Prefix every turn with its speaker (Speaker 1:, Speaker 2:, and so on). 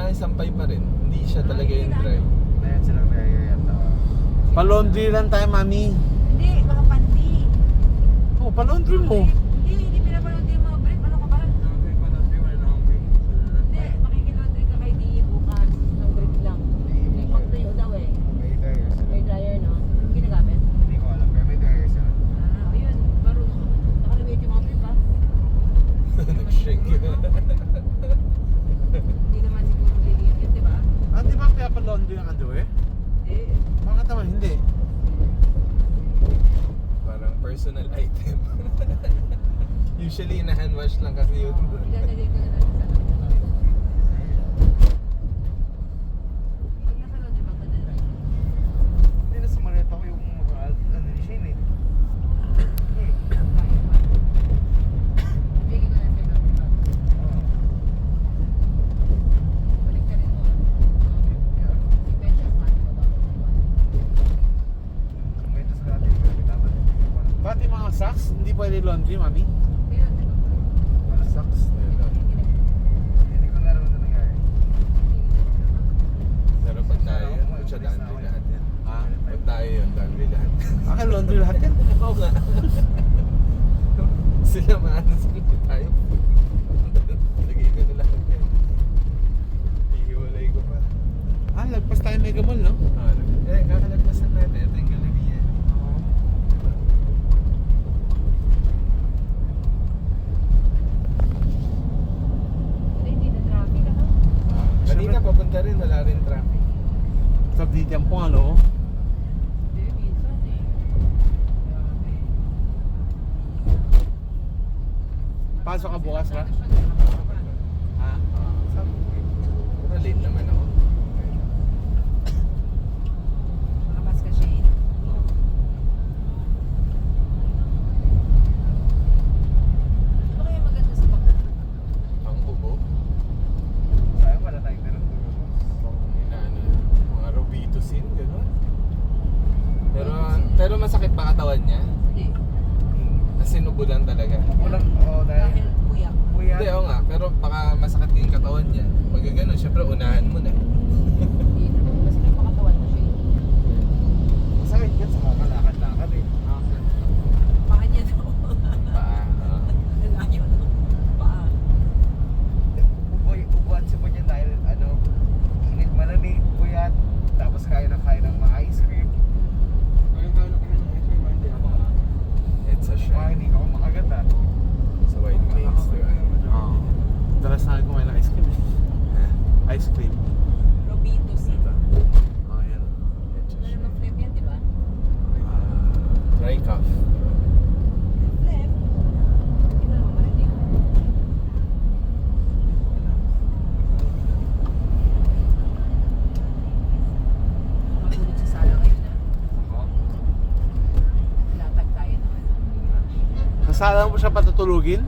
Speaker 1: sa akin sampay pa rin. Hindi siya talaga yung dry.
Speaker 2: Ayan silang nayayata.
Speaker 3: Pa-laundry lang tayo, mami.
Speaker 4: Hindi, baka pandi.
Speaker 3: Oh, pa-laundry mo.
Speaker 4: Hindi pinapanood yung mga brief. Ano ka ba? Hindi, makikilodry ka kay Di bukas. Ang brief lang. May pag-tayo daw eh.
Speaker 2: May dryer sila.
Speaker 4: May dryer, no? Ginagamit?
Speaker 2: Hindi ko alam, pero may dryer sila.
Speaker 4: Ayun. Marunong. Nakalimit yung mga brief, ha?
Speaker 1: Nag-shrink yun.
Speaker 4: Hindi naman siguro liliit yun, di ba?
Speaker 3: Ah, di ba kaya pa-laundry ang underwear?
Speaker 4: Hindi.
Speaker 3: Bakit naman hindi?
Speaker 1: Parang personal item. Usually, na-hand wash lang kasi yun.
Speaker 4: Ilalagay ko na lang sa pag nasa laundry bag ka na dry.
Speaker 2: Hindi na sumareta ko yung mga ano ni Shane eh.
Speaker 4: Bigay ko na sa laundry bag. Balik ka rin mo. Si Benchas man, baba ko.
Speaker 2: May ito sa atin, pero dapat
Speaker 3: Pati mga socks, hindi pwede laundry, mami.
Speaker 2: wala socks. Hindi ko laro na nangyari.
Speaker 1: Pero pag tayo yun, siya laundry lahat yan.
Speaker 3: Ah,
Speaker 1: Pag tayo yun, laundry lahat.
Speaker 3: akin laundry lahat yan.
Speaker 1: Oo nga. Sila maano sila tayo. Lagay ko na lahat yan. Hihiwalay ko pa.
Speaker 3: Ah, lagpas tayo Mega Mall, no?
Speaker 1: Kakalagpasan natin. Ito yung galleria.
Speaker 4: Hindi na traffic, ano?
Speaker 1: Kanina papunta rin, wala rin traffic.
Speaker 3: Sa Ditian po, ano?
Speaker 4: Hindi, minsan eh. Grabe.
Speaker 3: Pasok ka bukas, ha?
Speaker 4: Ano siya nakakaba?
Speaker 3: Ha?
Speaker 1: Pero late naman ako.
Speaker 4: Makabas ka, Shane. Ano kaya maganda sa
Speaker 1: Ang ubo.
Speaker 2: Sayang wala tayong ganun tulog.
Speaker 1: Inaano, mga Robitussin, gano'n. Pero masakit pa katawan niya.
Speaker 4: Hindi.
Speaker 1: Kasi nubulan talaga.
Speaker 2: Walang, dahil
Speaker 4: Dahil kuya.
Speaker 2: kuya.
Speaker 1: Hindi, oo nga. Pero baka masakit din yung katawan niya. Pag gano'n, syempre unahan mo na.
Speaker 4: Hindi naman. Mas may pakatawan mo, Shane.
Speaker 2: Masakit yan sa kakalakad-lakad eh.
Speaker 4: Paa niya daw.
Speaker 1: Paa.
Speaker 4: Layo, no? Paa.
Speaker 2: Ubuan si Bunyan dahil init malamig, buyat, tapos kaya ng mga ice cream.
Speaker 1: It's a
Speaker 2: Mga
Speaker 1: shrine.
Speaker 2: hindi ka ako makaganda.
Speaker 1: Sa White Plains, di ba?
Speaker 3: Oo. Dalas na akin kumain ng ice cream, eh. Ice cream.
Speaker 4: Robito,
Speaker 1: Diba?
Speaker 3: Oh, yan.
Speaker 1: It's a
Speaker 4: Ano
Speaker 1: shrine.
Speaker 4: naman flip yan, di ba?
Speaker 1: Dry cough.
Speaker 4: Flip? Hindi mo naman marinig. Matulog sa sala ngayon, ha? Latag tayo ng ano.
Speaker 3: Kasala mo siya patutulugin?